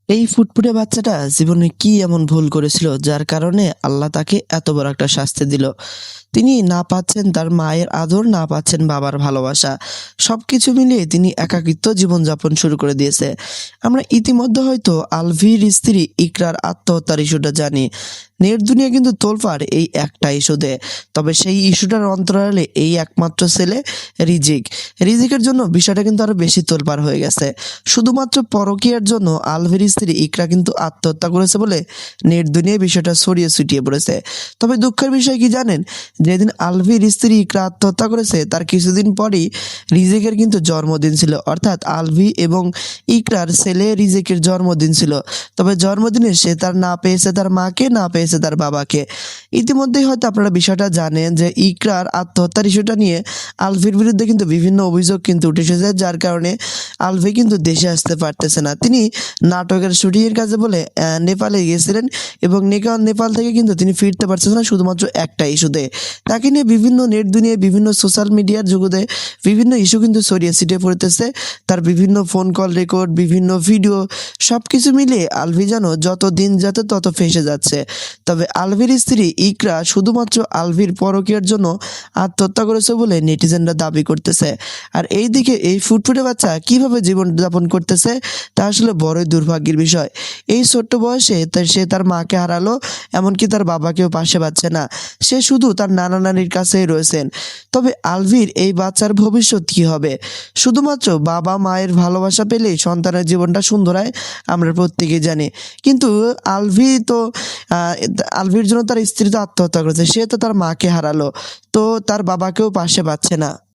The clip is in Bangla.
এই ফুটফুটে বাচ্চাটা জীবনে কি এমন ভুল করেছিল যার কারণে আল্লাহ তাকে এত বড় একটা শাস্তি দিল। তিনি না পাচ্ছেন তার মায়ের আদর, না পাচ্ছেন বাবার ভালোবাসা। সবকিছু মিলিয়ে তিনি একাকিত্ব জীবনযাপন শুরু করে দিয়েছে। আমরা ইতিমধ্যে হয়তো আলভির স্ত্রী ইকরার আত্মহত্যার ইস্যুটা জানি। নেট দুনিয়া কিন্তু তোলপাড় এই একটা ইস্যুতে। তবে সেই ইস্যুটার অন্তরালে এই একমাত্র ছেলে রিজিক। রিজিকের জন্য বিষয়টা কিন্তু আরো বেশি তোলপাড় হয়ে গেছে। শুধুমাত্র পরকীয়ার জন্য আলভির স্ত্রী ইকরা কিন্তু আত্মহত্যা করেছে বলে নেট দুনিয়ায় বিষয়টা ছড়িয়ে ছিটিয়ে পড়েছে। তবে দুঃখের বিষয় কি জানেন, যেদিন আলভির স্ত্রী ইকরা আত্মহত্যা করেছে তার কিছুদিন পরই রিজিকের কিন্তু জন্মদিন ছিল, অর্থাৎ আলভি এবং ইকরার ছেলে রিজিকের জন্মদিন ছিল। তবে জন্মদিনে সে না পেয়েছে তার মাকে, না পেয়েছে তার বাবাকে। ইতিমধ্যেই হয়তো আপনারা বিষয়টা জানেন যে ইকরার আত্মহত্যার ইস্যুটা নিয়ে আলভির বিরুদ্ধে কিন্তু বিভিন্ন অভিযোগ কিন্তু উঠে এসেছে, যার কারণে আলভি কিন্তু দেশে আসতে পারতেছে না। তিনি নাটকের শুটিংয়ের কাজে বলে নেপালে গিয়েছিলেন এবং নেপাল থেকে কিন্তু তিনি ফিরতে পারছেন না শুধুমাত্র একটা ইস্যুতে। তাকে নিয়ে বিভিন্ন নেট দুনিয়ায়, বিভিন্ন সোশ্যাল মিডিয়ার জগতে বিভিন্ন ইস্যু কিন্তু ছড়িয়ে ছিটিয়ে পড়তেছে। তার বিভিন্ন ফোন কল রেকর্ড, বিভিন্ন ভিডিও, সব কিছু মিলিয়ে আলভি যেন যত দিন যাতে তত ফেঁসে যাচ্ছে। তবে আলভির স্ত্রী ইকরা শুধুমাত্র আলভির পরকীয়ার জন্য আত্মহত্যা করেছে বলে নেটিজেনরা দাবি করতেছে। আর এইদিকে এই ফুটফুটে বাচ্চা কিভাবে জীবনযাপন করতেছে তা আসলে বড়ই দুর্ভাগ্যের বিষয়। এই ছোট্ট বয়সে সে তার মাকে হারালো, এমনকি তার বাবাকেও পাশে পাচ্ছে না। সে শুধু তার নানা নানির কাছেই রয়েছেন। তবে আলভির এই বাচ্চার ভবিষ্যৎ কি হবে? শুধুমাত্র বাবা মায়ের ভালোবাসা পেলেই সন্তানের জীবনটা সুন্দর হয়, আমরা প্রত্যেকেই জানি। কিন্তু আলভি তো আলভির জন্য তার স্ত্রী তো আত্মহত্যা করেছে, সে তো তার মাকে হারালো, তো তার বাবাকেও পাশে পাচ্ছে না।